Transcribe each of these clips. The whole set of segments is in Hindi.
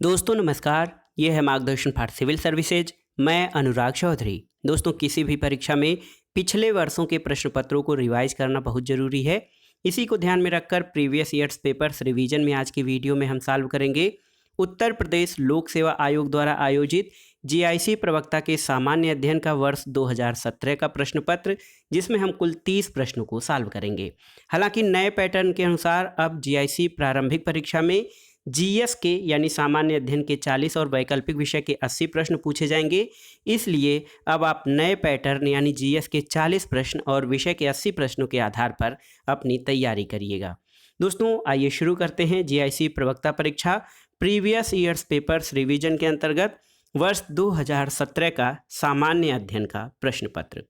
दोस्तों नमस्कार। ये है मार्गदर्शन फॉर सिविल सर्विसेज। मैं अनुराग चौधरी। दोस्तों किसी भी परीक्षा में पिछले वर्षों के प्रश्न पत्रों को रिवाइज करना बहुत ज़रूरी है। इसी को ध्यान में रखकर प्रीवियस ईयर्स पेपर्स रिवीजन में आज की वीडियो में हम सॉल्व करेंगे उत्तर प्रदेश लोक सेवा आयोग द्वारा आयोजित जीआईसी प्रवक्ता के सामान्य अध्ययन का वर्ष 2017 का प्रश्न पत्र, जिसमें हम कुल 30 प्रश्नों को सॉल्व करेंगे। हालांकि नए पैटर्न के अनुसार अब जीआईसी प्रारंभिक परीक्षा में जीएस के यानी सामान्य अध्ययन के 40 और वैकल्पिक विषय के 80 प्रश्न पूछे जाएंगे। इसलिए अब आप नए पैटर्न यानी जीएस के 40 प्रश्न और विषय के 80 प्रश्नों के आधार पर अपनी तैयारी करिएगा। दोस्तों आइए शुरू करते हैं जीआईसी प्रवक्ता परीक्षा प्रीवियस ईयर्स पेपर्स रिवीजन के अंतर्गत वर्ष 2017 का सामान्य अध्ययन का प्रश्न पत्र।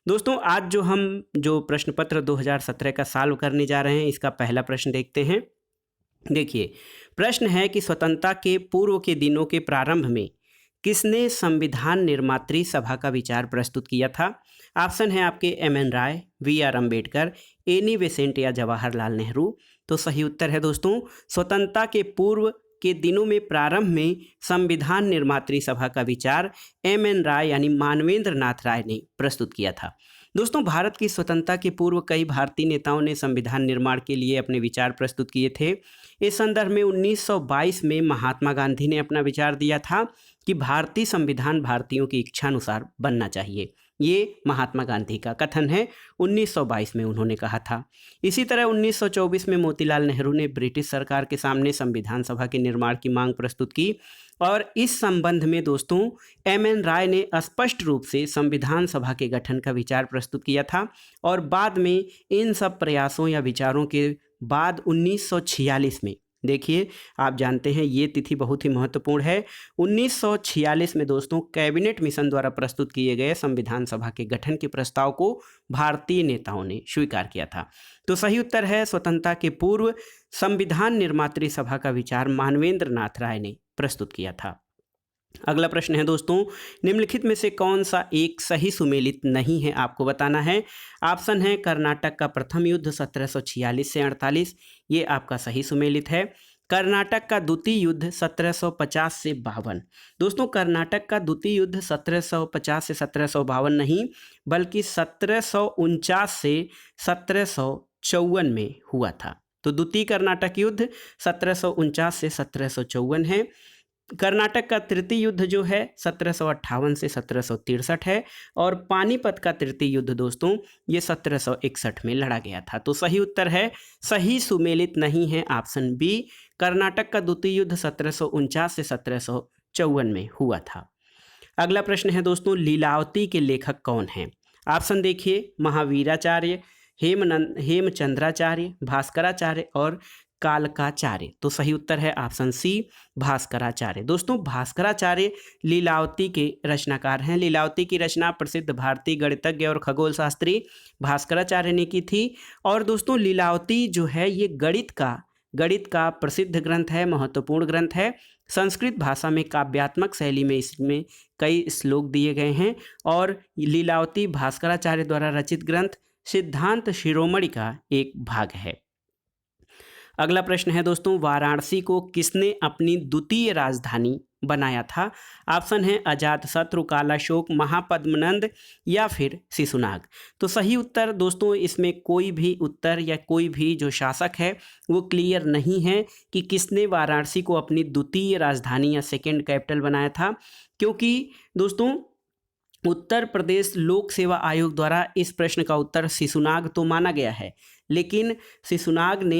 दोस्तों आज जो प्रश्न पत्र 2017 का सॉल्व करने जा रहे हैं, इसका पहला प्रश्न देखते हैं। देखिए, प्रश्न है कि स्वतंत्रता के पूर्व के दिनों के प्रारंभ में किसने संविधान निर्मात्री सभा का विचार प्रस्तुत किया था। ऑप्शन है आपके एम.एन. राय, वी.आर. अम्बेडकर, एनी बेसेंट या जवाहरलाल नेहरू। तो सही उत्तर है दोस्तों, स्वतंत्रता के पूर्व के दिनों में प्रारंभ में संविधान निर्मात्री सभा का विचार एम.एन. राय यानी मानवेंद्र नाथ राय ने प्रस्तुत किया था। दोस्तों भारत की स्वतंत्रता के पूर्व कई भारतीय नेताओं ने संविधान निर्माण के लिए अपने विचार प्रस्तुत किए थे। इस संदर्भ में 1922 में महात्मा गांधी ने अपना विचार दिया था कि भारतीय संविधान भारतीयों की इच्छानुसार बनना चाहिए। ये महात्मा गांधी का कथन है, 1922 में उन्होंने कहा था। इसी तरह 1924 में मोतीलाल नेहरू ने ब्रिटिश सरकार के सामने संविधान सभा के निर्माण की मांग प्रस्तुत की और इस संबंध में दोस्तों एम.एन. राय ने स्पष्ट रूप से संविधान सभा के गठन का विचार प्रस्तुत किया था। और बाद में इन सब प्रयासों या विचारों के बाद 1946 में, देखिए आप जानते हैं ये तिथि बहुत ही महत्वपूर्ण है, 1946 में दोस्तों कैबिनेट मिशन द्वारा प्रस्तुत किए गए संविधान सभा के गठन के प्रस्ताव को भारतीय नेताओं ने स्वीकार किया था। तो सही उत्तर है, स्वतंत्रता के पूर्व संविधान निर्मात्री सभा का विचार मानवेंद्र नाथ राय ने प्रस्तुत किया था। अगला प्रश्न है दोस्तों, निम्नलिखित में से कौन सा एक सही सुमेलित नहीं है, आपको बताना है। ऑप्शन है कर्नाटक का प्रथम युद्ध 1746 से 48, ये आपका सही सुमेलित है। कर्नाटक का द्वितीय युद्ध 1750 से 52। दोस्तों कर्नाटक का द्वितीय युद्ध 1750 से 1752 नहीं, बल्कि 1749 से 1754 में हुआ था। तो द्वितीय कर्नाटक युद्ध 1749 से 1754 है। कर्नाटक का तृतीय युद्ध जो है 1758 से 1763 है और पानीपत का तृतीय युद्ध दोस्तों ये 1761 में लड़ा गया था। तो सही उत्तर है, सही सुमेलित नहीं है, ऑप्शन बी, कर्नाटक का द्वितीय युद्ध 1749 से 1754 में हुआ था। अगला प्रश्न है दोस्तों, लीलावती के लेखक कौन हैं। ऑप्शन देखिए, महावीराचार्य, हेमचंद्राचार्य, भास्कराचार्य और कालकाचार्य। तो सही उत्तर है ऑप्शन सी, भास्कराचार्य। दोस्तों भास्कराचार्य लीलावती के रचनाकार हैं। लीलावती की रचना प्रसिद्ध भारतीय गणितज्ञ और खगोल शास्त्री भास्कराचार्य ने की थी। और दोस्तों लीलावती जो है ये गणित का प्रसिद्ध ग्रंथ है, महत्वपूर्ण ग्रंथ है। संस्कृत भाषा में काव्यात्मक शैली में इसमें कई श्लोक दिए गए हैं और लीलावती भास्कराचार्य द्वारा रचित ग्रंथ सिद्धांत शिरोमणि का एक भाग है। अगला प्रश्न है दोस्तों, वाराणसी को किसने अपनी द्वितीय राजधानी बनाया था। ऑप्शन है अजातशत्रु, कालाशोक, महापद्मनंद या फिर शिशुनाग। तो सही उत्तर दोस्तों, इसमें कोई भी उत्तर या कोई भी जो शासक है वो क्लियर नहीं है कि किसने वाराणसी को अपनी द्वितीय राजधानी या सेकेंड कैपिटल बनाया था, क्योंकि दोस्तों उत्तर प्रदेश लोक सेवा आयोग द्वारा इस प्रश्न का उत्तर शिशुनाग तो माना गया है, लेकिन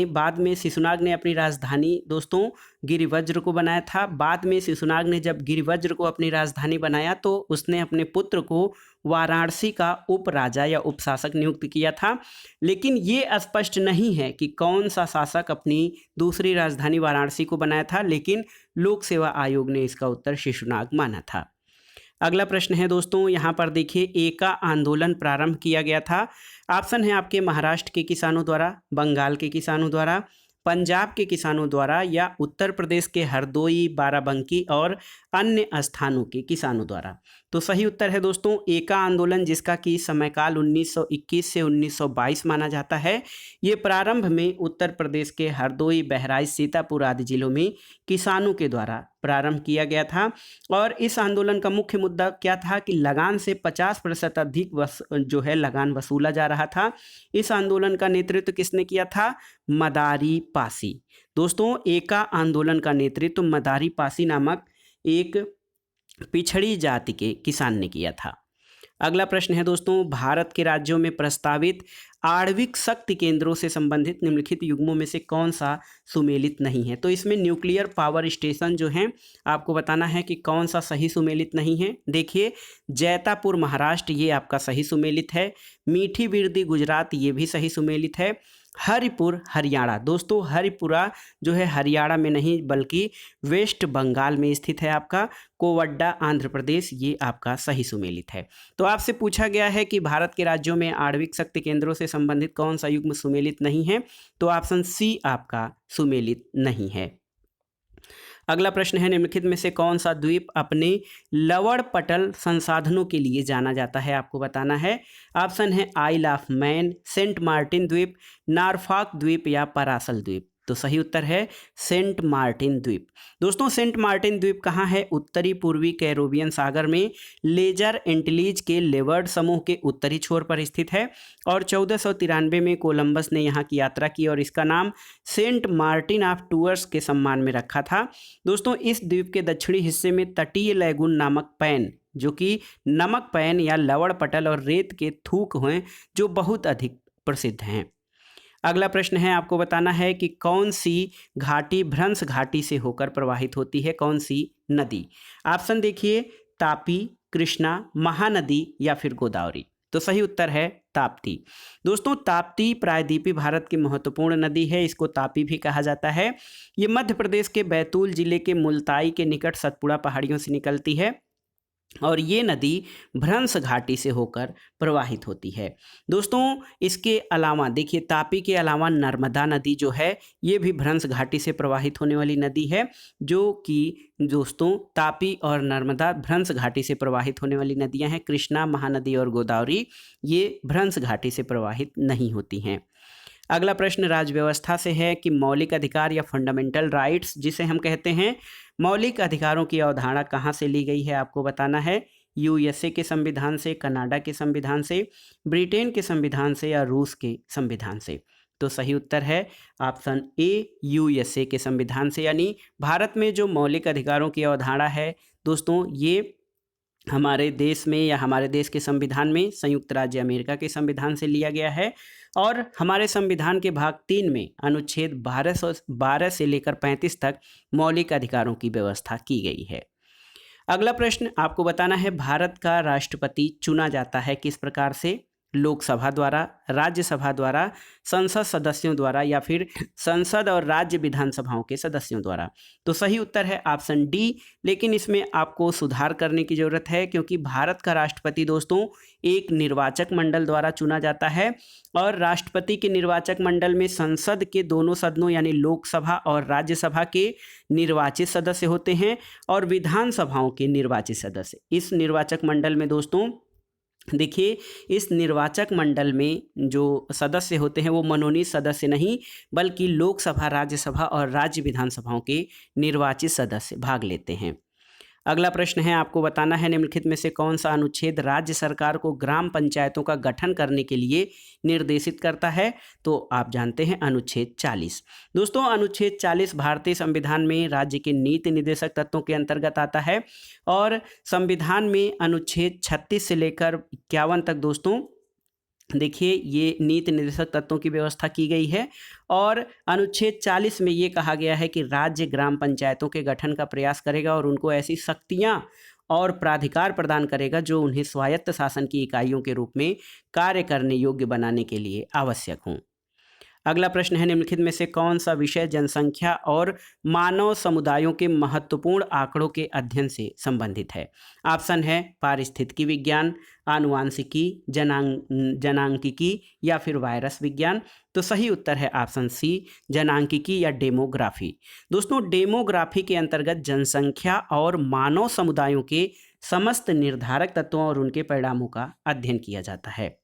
बाद में शिशुनाग ने अपनी राजधानी दोस्तों गिरिवज्र को बनाया था। बाद में शिशुनाग ने जब गिरिवज्र को अपनी राजधानी बनाया तो उसने अपने पुत्र को वाराणसी का उपराजा या उपशासक नियुक्त किया था। लेकिन ये स्पष्ट नहीं है कि कौन सा शासक अपनी दूसरी राजधानी वाराणसी को बनाया था, लेकिन लोक सेवा आयोग ने इसका उत्तर शिशुनाग माना था। अगला प्रश्न है दोस्तों, यहाँ पर देखिए, एका आंदोलन प्रारंभ किया गया था। ऑप्शन है आपके महाराष्ट्र के किसानों द्वारा, बंगाल के किसानों द्वारा, पंजाब के किसानों द्वारा या उत्तर प्रदेश के हरदोई, बाराबंकी और अन्य स्थानों के किसानों द्वारा। तो सही उत्तर है दोस्तों एका आंदोलन, जिसका कि समयकाल 1921 से 1922 माना जाता है। ये प्रारंभ में उत्तर प्रदेश के हरदोई, बहराइच, सीतापुर आदि जिलों में किसानों के द्वारा प्रारंभ किया गया था। और इस आंदोलन का मुख्य मुद्दा क्या था कि लगान से 50% अधिक जो है लगान वसूला जा रहा था। इस आंदोलन का नेतृत्व किसने किया था? मदारी पासी। दोस्तों, एका आंदोलन का नेतृत्व मदारी पासी नामक एक पिछड़ी जाति के किसान ने किया था। अगला प्रश्न है दोस्तों, भारत के राज्यों में प्रस्तावित आणविक शक्ति केंद्रों से संबंधित निम्नलिखित युग्मों में से कौन सा सुमेलित नहीं है? तो इसमें न्यूक्लियर पावर स्टेशन जो हैं आपको बताना है कि कौन सा सही सुमेलित नहीं है। देखिए, जैतापुर महाराष्ट्र ये आपका सही सुमेलित है। मीठी बिरदी गुजरात ये भी सही सुमेलित है। हरिपुर हरियाणा, दोस्तों हरिपुरा जो है हरियाणा में नहीं बल्कि वेस्ट बंगाल में स्थित है। आपका कोवड्डा आंध्र प्रदेश ये आपका सही सुमेलित है। तो आपसे पूछा गया है कि भारत के राज्यों में आणविक शक्ति केंद्रों से संबंधित कौन सा युग्म सुमेलित नहीं है? तो ऑप्शन सी आपका सुमेलित नहीं है। अगला प्रश्न है, निम्नलिखित में से कौन सा द्वीप अपने लवण पटल संसाधनों के लिए जाना जाता है? आपको बताना है। ऑप्शन है आइल ऑफ मैन, सेंट मार्टिन द्वीप, नॉरफॉक द्वीप या परासल द्वीप। तो सही उत्तर है सेंट मार्टिन द्वीप। दोस्तों, सेंट मार्टिन द्वीप कहाँ है? उत्तरी पूर्वी कैरोबियन सागर में लेजर एंटिलीज के लेवर्ड समूह के उत्तरी छोर पर स्थित है। और 1493 में कोलंबस ने यहाँ की यात्रा की और इसका नाम सेंट मार्टिन ऑफ टूअर्स के सम्मान में रखा था। दोस्तों, इस द्वीप के दक्षिणी हिस्से में तटीय लैगून नामक पैन, जो कि नमक पैन या लवण पटल और रेत के थूक हैं, जो बहुत अधिक प्रसिद्ध हैं। अगला प्रश्न है, आपको बताना है कि कौन सी घाटी भ्रंश घाटी से होकर प्रवाहित होती है? कौन सी नदी? ऑप्शन देखिए, तापी, कृष्णा, महानदी या फिर गोदावरी। तो सही उत्तर है ताप्ती। दोस्तों, ताप्ती प्रायद्वीपीय भारत की महत्वपूर्ण नदी है। इसको तापी भी कहा जाता है। ये मध्य प्रदेश के बैतूल जिले के मुल्ताई के निकट सतपुड़ा पहाड़ियों से निकलती है और ये नदी भ्रंश घाटी से होकर प्रवाहित होती है। दोस्तों, इसके अलावा देखिए, तापी के अलावा नर्मदा नदी जो है ये भी भ्रंश घाटी से प्रवाहित होने वाली नदी है, जो कि दोस्तों तापी और नर्मदा भ्रंश घाटी से प्रवाहित होने वाली नदियां हैं। कृष्णा, महानदी और गोदावरी ये भ्रंश घाटी से प्रवाहित नहीं होती हैं। अगला प्रश्न राज्य व्यवस्था से है कि मौलिक अधिकार या फंडामेंटल राइट्स जिसे हम कहते हैं, मौलिक अधिकारों की अवधारणा कहाँ से ली गई है? आपको बताना है। यूएसए के संविधान से, कनाडा के संविधान से, ब्रिटेन के संविधान से या रूस के संविधान से। तो सही उत्तर है ऑप्शन ए, यूएसए के संविधान से। यानी भारत में जो मौलिक अधिकारों की अवधारणा है दोस्तों, ये हमारे देश में या हमारे देश के संविधान में संयुक्त राज्य अमेरिका के संविधान से लिया गया है। और हमारे संविधान के भाग 3 में अनुच्छेद 12 से लेकर 35 तक मौलिक अधिकारों की व्यवस्था की गई है। अगला प्रश्न आपको बताना है, भारत का राष्ट्रपति चुना जाता है किस प्रकार से? लोकसभा द्वारा, राज्यसभा द्वारा, संसद सदस्यों द्वारा या फिर संसद और राज्य विधानसभाओं के सदस्यों द्वारा। तो सही उत्तर है ऑप्शन डी। लेकिन इसमें आपको सुधार करने की जरूरत है, क्योंकि भारत का राष्ट्रपति दोस्तों एक निर्वाचक मंडल द्वारा चुना जाता है और राष्ट्रपति के निर्वाचक मंडल में संसद के दोनों सदनों यानी लोकसभा और राज्यसभा के निर्वाचित सदस्य होते हैं और विधानसभाओं के निर्वाचित सदस्य। इस निर्वाचक मंडल में दोस्तों देखिए, इस निर्वाचक मंडल में जो सदस्य होते हैं वो मनोनीत सदस्य नहीं बल्कि लोकसभा, राज्यसभा और राज्य विधानसभाओं के निर्वाचित सदस्य भाग लेते हैं। अगला प्रश्न है, आपको बताना है निम्नलिखित में से कौन सा अनुच्छेद राज्य सरकार को ग्राम पंचायतों का गठन करने के लिए निर्देशित करता है? तो आप जानते हैं अनुच्छेद 40। दोस्तों, अनुच्छेद 40 भारतीय संविधान में राज्य के नीति निर्देशक तत्वों के अंतर्गत आता है और संविधान में अनुच्छेद 36 से लेकर 51 तक दोस्तों देखिए ये नीति निर्देशक तत्वों की व्यवस्था की गई है। और अनुच्छेद 40 में ये कहा गया है कि राज्य ग्राम पंचायतों के गठन का प्रयास करेगा और उनको ऐसी शक्तियां और प्राधिकार प्रदान करेगा जो उन्हें स्वायत्त शासन की इकाइयों के रूप में कार्य करने योग्य बनाने के लिए आवश्यक हों। अगला प्रश्न है, निम्नलिखित में से कौन सा विषय जनसंख्या और मानव समुदायों के महत्वपूर्ण आंकड़ों के अध्ययन से संबंधित है? ऑप्शन है पारिस्थितिकी विज्ञान, आनुवांशिकी, जनांकिकी या फिर वायरस विज्ञान। तो सही उत्तर है ऑप्शन सी, जनांकिकी या डेमोग्राफी। दोस्तों, डेमोग्राफी के अंतर्गत जनसंख्या और मानव समुदायों के समस्त निर्धारक तत्वों और उनके परिणामों का अध्ययन किया जाता है।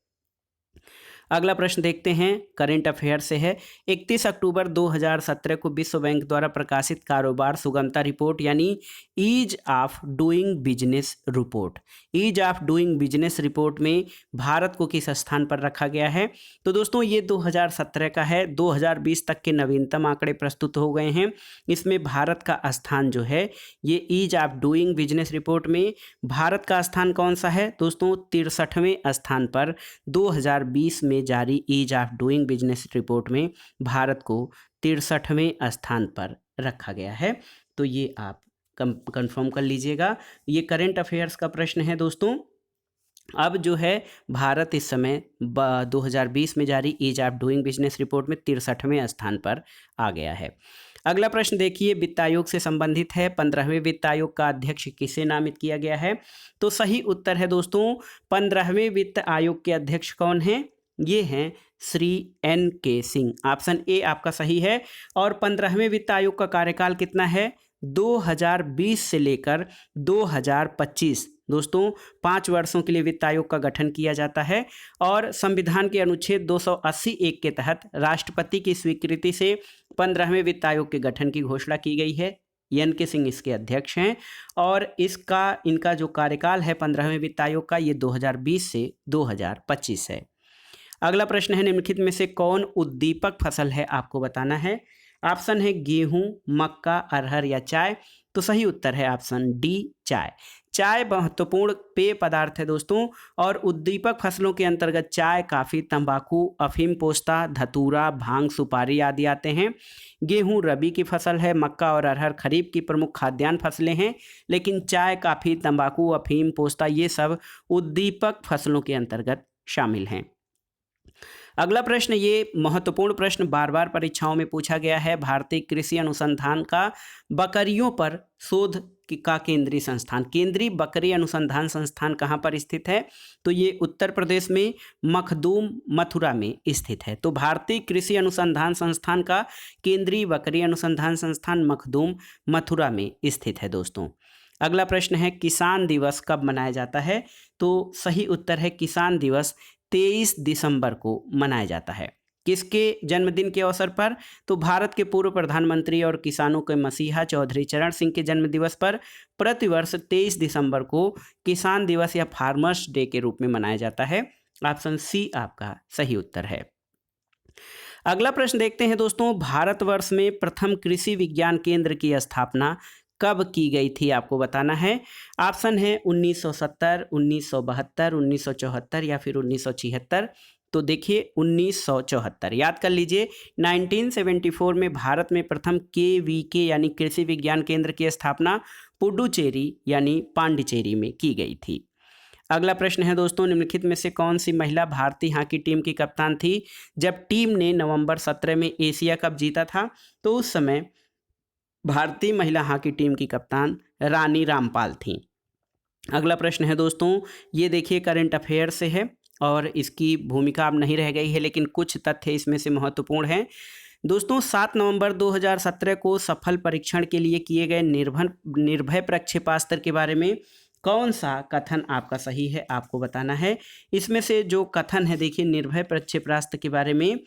अगला प्रश्न देखते हैं, करंट अफेयर से है। 31 अक्टूबर 2017 को विश्व बैंक द्वारा प्रकाशित कारोबार सुगमता रिपोर्ट यानी ease of doing business report, ease of doing business report में भारत को किस स्थान पर रखा गया है? तो दोस्तों ये 2017 का है। 2020 तक के नवीनतम आंकड़े प्रस्तुत हो गए हैं। इसमें भारत का स्थान जो है, ये ease of doing business report में भारत का स्थान कौन सा है दोस्तों? 63वें स्थान पर 2020 में जारी ease of doing business report में भारत को 63वें स्थान पर रखा गया है। तो ये आप कंफर्म कर लीजिएगा। ये करंट अफेयर्स का प्रश्न है दोस्तों। अब जो है भारत इस समय 2020 में जारी ease of doing business report में 63वें स्थान पर आ गया है। अगला प्रश्न देखिए, वित्त आयोग से संबंधित है। 15वें वित्त आयोग का अध्यक्ष किसे नामित किया गया है? तो सही उत्तर है दोस्तों, 15वें वित्त आयोग के अध्यक्ष कौन हैं? ये हैं Shri NK Singh. Option A आपका सही है। और 15वें वित्त आयोग का कार्यकाल कितना है? 2020 से लेकर 2025 दोस्तों 5 वर्षों के लिए वित्त आयोग का गठन किया जाता है। और संविधान के अनुच्छेद 280(1) के तहत राष्ट्रपति की स्वीकृति से 15वें वित्त आयोग के गठन की घोषणा की गई है। NK सिंह इसके अध्यक्ष हैं और इनका जो कार्यकाल है 15वें वित्त आयोग का, ये 2020 से 2025 है। अगला प्रश्न है, निम्नलिखित में से कौन उद्दीपक फसल है? आपको बताना है। ऑप्शन है गेहूं, मक्का, अरहर या चाय। तो सही उत्तर है ऑप्शन डी, चाय। चाय महत्वपूर्ण पेय पदार्थ है दोस्तों। और उद्दीपक फसलों के अंतर्गत चाय, कॉफी, तंबाकू, अफीम पोस्ता, धतूरा, भांग, सुपारी आदि आते हैं। गेहूं रबी की फसल है। मक्का और अरहर खरीफ की प्रमुख खाद्यान्न फसलें हैं। लेकिन चाय, कॉफी, तंबाकू, अफीम पोस्ता ये सब उद्दीपक फसलों के अंतर्गत शामिल हैं। अगला प्रश्न, ये महत्वपूर्ण प्रश्न बार बार परीक्षाओं में पूछा गया है। भारतीय कृषि अनुसंधान का बकरियों पर शोध का केंद्रीय संस्थान, केंद्रीय बकरी अनुसंधान संस्थान कहाँ पर स्थित है? तो ये उत्तर प्रदेश में मखदूम, मथुरा में स्थित है। तो भारतीय कृषि अनुसंधान संस्थान का केंद्रीय बकरी अनुसंधान संस्थान मखदूम, मथुरा में स्थित है दोस्तों। अगला प्रश्न है, किसान दिवस कब मनाया जाता है? तो सही उत्तर है किसान दिवस 23 दिसंबर को मनाया जाता है। किसके जन्मदिन के अवसर पर? तो भारत के पूर्व प्रधानमंत्री और किसानों के मसीहा चौधरी चरण सिंह के जन्म दिवस पर प्रतिवर्ष 23 दिसंबर को किसान दिवस या फार्मर्स डे के रूप में मनाया जाता है। ऑप्शन सी आपका सही उत्तर है। अगला प्रश्न देखते हैं दोस्तों, भारतवर्ष में प्रथम कृषि विज्ञान केंद्र की स्थापना कब की गई थी? आपको बताना है। ऑप्शन है 1970, 1972, 1974 या फिर 1976। तो देखिए 1974, याद कर लीजिए। 1974 में भारत में प्रथम KVK यानी कृषि विज्ञान केंद्र की स्थापना पुडुचेरी यानी पांडिचेरी में की गई थी। अगला प्रश्न है दोस्तों, निम्नलिखित में से कौन सी महिला भारतीय हॉकी टीम की कप्तान थी जब टीम ने नवंबर 17 में एशिया कप जीता था? तो उस समय भारतीय महिला हॉकी टीम की कप्तान रानी रामपाल थी। अगला प्रश्न है दोस्तों, ये देखिए करंट अफेयर से है और इसकी भूमिका अब नहीं रह गई है, लेकिन कुछ तथ्य इसमें से महत्वपूर्ण हैं दोस्तों। 7 नवंबर 2017 को सफल परीक्षण के लिए किए गए निर्भय प्रक्षेपास्त्र के बारे में कौन सा कथन आपका सही है? आपको बताना है। इसमें से जो कथन है, देखिए निर्भय प्रक्षेपास्त्र के बारे में,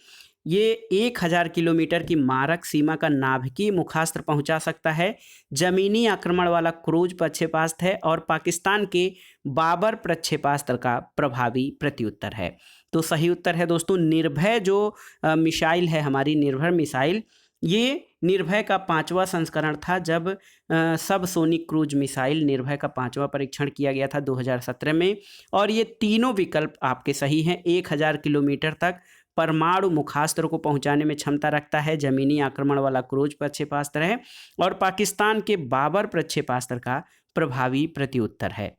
ये 1000 किलोमीटर की मारक सीमा का नाभिकीय मुखास्त्र पहुंचा सकता है, जमीनी आक्रमण वाला क्रूज प्रक्षेपास्त्र है और पाकिस्तान के बाबर प्रक्षेपास्त्र का प्रभावी प्रत्युत्तर है। तो सही उत्तर है दोस्तों निर्भय जो मिसाइल है, हमारी निर्भय मिसाइल, ये निर्भय का 5वां संस्करण था। जब सब सोनिक क्रूज मिसाइल निर्भय का 5वां परीक्षण किया गया था 2017 में। और ये तीनों विकल्प आपके सही हैं। 1000 किलोमीटर तक परमाणु मुखास्त्र को पहुंचाने में क्षमता रखता है, जमीनी आक्रमण वाला क्रूज प्रक्षेपास्त्र है और पाकिस्तान के बाबर प्रक्षेपास्त्र का प्रभावी प्रत्युत्तर है।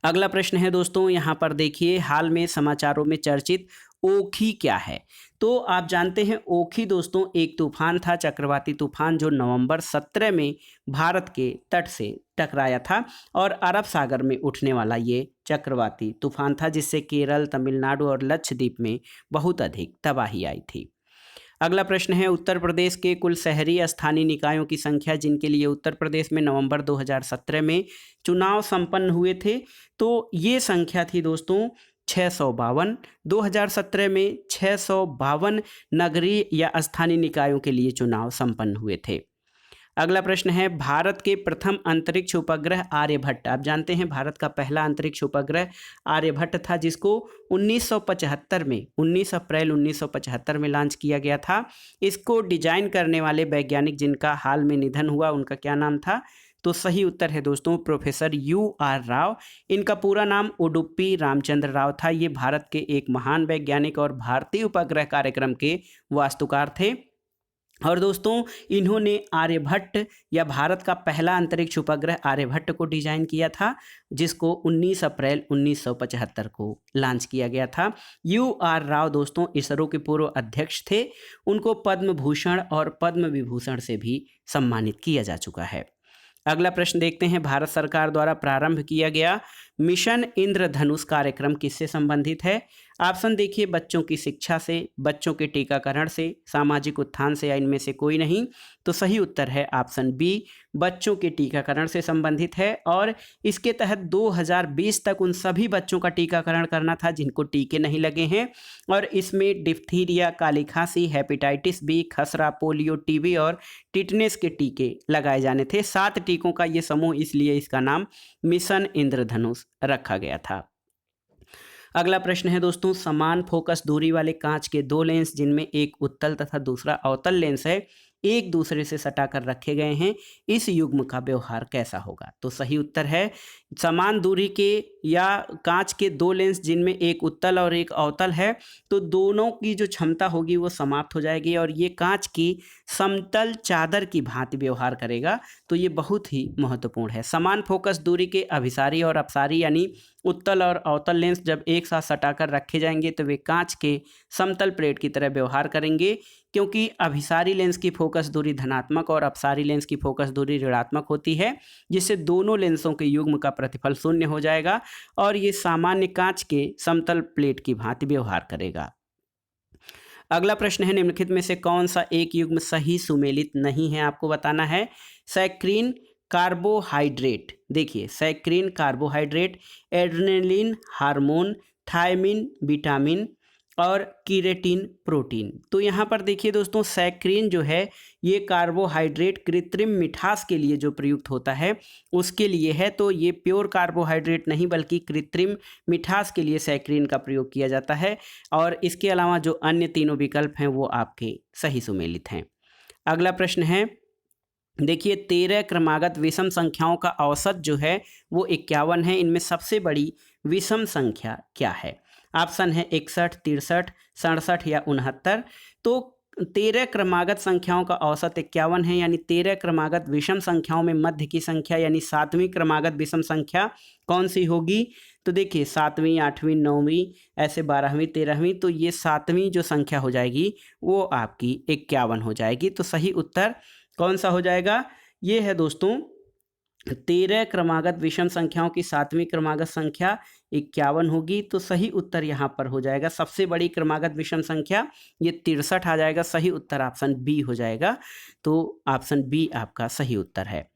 अगला प्रश्न है दोस्तों, यहाँ पर देखिए हाल में समाचारों में चर्चित ओखी क्या है? तो आप जानते हैं ओखी दोस्तों एक तूफान था, चक्रवाती तूफान, जो नवंबर 17 में भारत के तट से टकराया था और अरब सागर में उठने वाला ये चक्रवाती तूफान था, जिससे केरल, तमिलनाडु और लक्षद्वीप में बहुत अधिक तबाही आई थी। अगला प्रश्न है, उत्तर प्रदेश के कुल शहरी स्थानीय निकायों की संख्या जिनके लिए उत्तर प्रदेश में नवंबर 2017 में चुनाव संपन्न हुए थे, तो ये संख्या थी दोस्तों 652, 2017 में 652 नगरीय या स्थानीय निकायों के लिए चुनाव संपन्न हुए थे। अगला प्रश्न है, भारत के प्रथम अंतरिक्ष उपग्रह आर्यभट्ट। आप जानते हैं भारत का पहला अंतरिक्ष उपग्रह आर्यभट्ट था, जिसको 1975 में 19 अप्रैल 1975 में लॉन्च किया गया था। इसको डिजाइन करने वाले वैज्ञानिक जिनका हाल में निधन हुआ, उनका क्या नाम था? तो सही उत्तर है दोस्तों प्रोफेसर UR राव। इनका पूरा नाम उडुपी रामचंद्र राव था। ये भारत के एक महान वैज्ञानिक और भारतीय उपग्रह कार्यक्रम के वास्तुकार थे। और दोस्तों इन्होंने आर्यभट्ट या भारत का पहला अंतरिक्ष उपग्रह आर्यभट्ट को डिजाइन किया था, जिसको 19 अप्रैल 1975 को लॉन्च किया गया था। UR राव दोस्तों इसरो के पूर्व अध्यक्ष थे। उनको पद्म भूषण और पद्म विभूषण से भी सम्मानित किया जा चुका है। अगला प्रश्न देखते हैं, भारत सरकार द्वारा प्रारंभ किया गया मिशन इंद्रधनुष कार्यक्रम किससे संबंधित है? ऑप्शन देखिए, बच्चों की शिक्षा से, बच्चों के टीकाकरण से, सामाजिक उत्थान से, या इनमें से कोई नहीं। तो सही उत्तर है ऑप्शन बी, बच्चों के टीकाकरण से संबंधित है। और इसके तहत 2020 तक उन सभी बच्चों का टीकाकरण करना था जिनको टीके नहीं लगे हैं। और इसमें डिप्थीरिया, काली खांसी, हेपेटाइटिस बी, खसरा, पोलियो, टीबी और टिटनेस के टीके लगाए जाने थे। 7 टीकों का ये समूह, इसलिए इसका नाम मिशन इंद्रधनुष रखा गया था। अगला प्रश्न है दोस्तों, समान फोकस दूरी वाले कांच के 2 लेंस जिनमें एक उत्तल तथा दूसरा अवतल लेंस है, एक दूसरे से सटाकर रखे गए हैं, इस युग्म का व्यवहार कैसा होगा? तो सही उत्तर है, समान दूरी के या कांच के 2 लेंस जिनमें एक उत्तल और एक अवतल है, तो दोनों की जो क्षमता होगी वो समाप्त हो जाएगी और ये कांच की समतल चादर की भांति व्यवहार करेगा। तो ये बहुत ही महत्वपूर्ण है। समान फोकस दूरी के अभिसारी और अपसारी यानी उत्तल और अवतल लेंस जब एक साथ सटाकर रखे जाएंगे तो वे कांच के समतल प्लेट की तरह व्यवहार करेंगे, क्योंकि अभिसारी लेंस की फोकस दूरी धनात्मक और अपसारी लेंस की फोकस दूरी ऋणात्मक होती है, जिससे दोनों लेंसों के युग्म का प्रतिफल शून्य हो जाएगा और ये सामान्य कांच के समतल प्लेट की भांति व्यवहार करेगा। अगला प्रश्न है, निम्नलिखित में से कौन सा एक युग्म सही सुमेलित नहीं है? आपको बताना है। सैक्रीन कार्बोहाइड्रेट, देखिए saccharin carbohydrate, adrenaline hormone, thiamine vitamin और कीरेटिन प्रोटीन। तो यहाँ पर देखिए दोस्तों, सैक्रीन जो है ये कार्बोहाइड्रेट कृत्रिम मिठास के लिए जो प्रयुक्त होता है उसके लिए है। तो ये प्योर कार्बोहाइड्रेट नहीं बल्कि कृत्रिम मिठास के लिए सैक्रीन का प्रयोग किया जाता है। और इसके अलावा जो अन्य तीनों विकल्प हैं वो आपके सही सुमेलित हैं। अगला प्रश्न है, देखिए 13 क्रमागत विषम संख्याओं का औसत जो है वो 51 है। इनमें सबसे बड़ी विषम संख्या क्या है? ऑप्शन है 61, 63, 67 या 69। तो 13 क्रमागत संख्याओं का औसत 51 है, यानी 13 क्रमागत विषम संख्याओं में मध्य की संख्या यानी 7वीं क्रमागत विषम संख्या कौन सी होगी? तो देखिए 7वीं, 8वीं, 9वीं, ऐसे 12वीं, 13वीं। तो ये 7वीं जो संख्या हो जाएगी वो आपकी 51 हो जाएगी। तो सही उत्तर कौन सा हो जाएगा? ये है दोस्तों 13 क्रमागत विषम संख्याओं की 7वीं क्रमागत संख्या 51 होगी। तो सही उत्तर यहाँ पर हो जाएगा, सबसे बड़ी क्रमागत विषम संख्या ये 63 आ जाएगा। सही उत्तर ऑप्शन बी हो जाएगा। तो ऑप्शन बी आपका सही उत्तर है।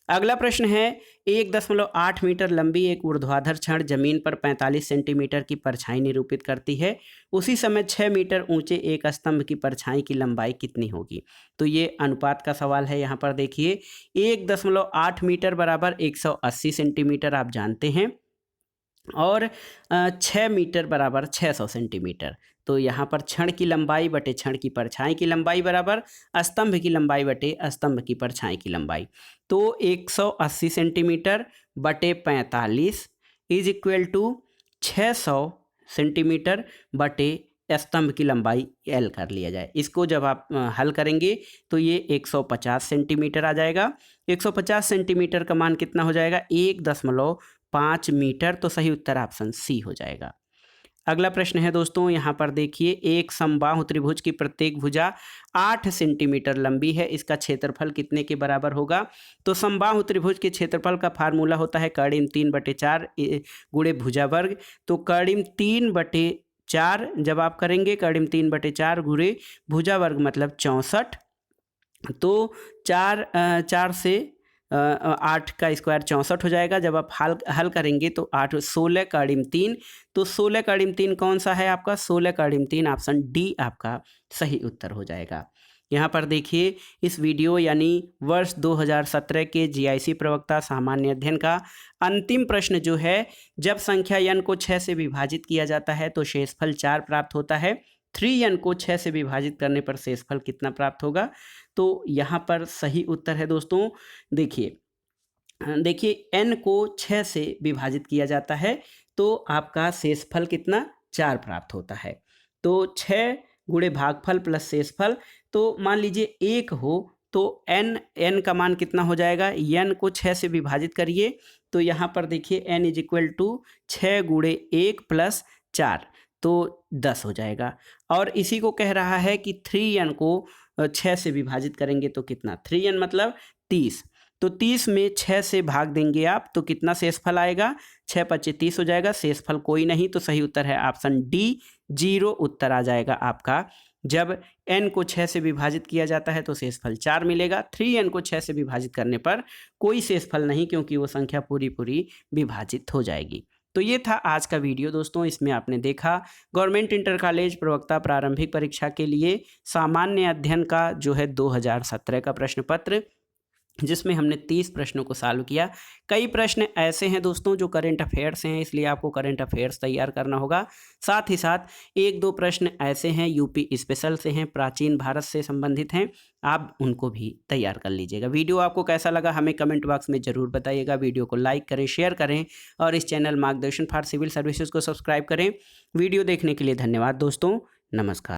अगला प्रश्न है, 1.8 मीटर लंबी एक ऊर्ध्वाधर छड़ जमीन पर 45 सेंटीमीटर की परछाई निरूपित करती है। उसी समय 6 मीटर ऊंचे एक स्तंभ की परछाई की लंबाई कितनी होगी? तो ये अनुपात का सवाल है। यहाँ पर देखिए 1.8 मीटर बराबर 180 सेंटीमीटर आप जानते हैं, और 6 मीटर बराबर 600 सेंटीमीटर। तो यहाँ पर छड़ की लंबाई बटे छड़ की परछाई की लंबाई बराबर स्तंभ की लंबाई बटे स्तंभ की परछाई की लंबाई। तो 180 सेंटीमीटर बटे 45 इज इक्वल टू 600 सेंटीमीटर बटे स्तंभ की लंबाई L कर लिया जाए। इसको जब आप हल करेंगे तो ये 150 सेंटीमीटर आ जाएगा। 150 सेंटीमीटर का मान कितना हो जाएगा? 1.5 मीटर। तो सही उत्तर ऑप्शन सी हो जाएगा। अगला प्रश्न है दोस्तों, यहाँ पर देखिए एक समबाहु त्रिभुज की प्रत्येक भुजा 8 सेंटीमीटर लंबी है, इसका क्षेत्रफल कितने के बराबर होगा? तो समबाहु त्रिभुज के क्षेत्रफल का फार्मूला होता है कर्डिम 3/4 गुणे भुजा वर्ग। तो कर्डिम 3/4 जब आप करेंगे, कर्डिम 3/4 गुणे भुजा वर्ग मतलब 64। तो 4 से 8 का स्क्वायर 64 हो जाएगा। जब आप हल करेंगे तो 8 16 का अड़िम 3, तो 16 का अड़िम 3 कौन सा है आपका? 16 का अड़िम 3 ऑप्शन डी आपका सही उत्तर हो जाएगा। यहाँ पर देखिए इस वीडियो यानी वर्ष 2017 के जीआईसी प्रवक्ता सामान्य अध्ययन का अंतिम प्रश्न जो है, जब संख्या n को 6 से विभाजित किया जाता है तो शेषफल 4 प्राप्त होता है। 3n को 6 से विभाजित करने पर शेषफल कितना प्राप्त होगा? तो यहाँ पर सही उत्तर है दोस्तों, देखिए n को 6 से विभाजित किया जाता है तो आपका शेषफल कितना? 4 प्राप्त होता है। तो 6 गुणे भागफल प्लस शेषफल, तो मान लीजिए 1 हो तो n का मान कितना हो जाएगा? n को 6 से विभाजित करिए तो यहाँ पर देखिए n इज इक्वल टू 6 गुणे 1 प्लस 4, तो 10 हो जाएगा। और इसी को कह रहा है कि 3n को 6 से विभाजित करेंगे तो कितना? 3n मतलब 30, तो 30 में 6 से भाग देंगे आप तो कितना शेषफल आएगा? 6 पच्चे 30 हो जाएगा। शेषफल कोई नहीं, तो सही उत्तर है ऑप्शन डी, 0 उत्तर आ जाएगा आपका। जब n को 6 से विभाजित किया जाता है तो शेषफल 4 मिलेगा। 3n को 6 से विभाजित करने पर कोई शेषफल नहीं, क्योंकि वो संख्या पूरी पूरी विभाजित हो जाएगी। तो ये था आज का वीडियो दोस्तों। इसमें आपने देखा गवर्नमेंट इंटर कॉलेज प्रवक्ता प्रारंभिक परीक्षा के लिए सामान्य अध्ययन का जो है 2017 का प्रश्न पत्र, जिसमें हमने 30 प्रश्नों को सॉल्व किया। कई प्रश्न ऐसे हैं दोस्तों जो करंट अफेयर्स हैं, इसलिए आपको करंट अफेयर्स तैयार करना होगा। साथ ही साथ 1-2 प्रश्न ऐसे हैं यूपी स्पेशल से हैं, प्राचीन भारत से संबंधित हैं, आप उनको भी तैयार कर लीजिएगा। वीडियो आपको कैसा लगा हमें कमेंट बॉक्स में ज़रूर बताइएगा। वीडियो को लाइक करें, शेयर करें और इस चैनल मार्गदर्शन फॉर सिविल सर्विसेज को सब्सक्राइब करें। वीडियो देखने के लिए धन्यवाद दोस्तों, नमस्कार।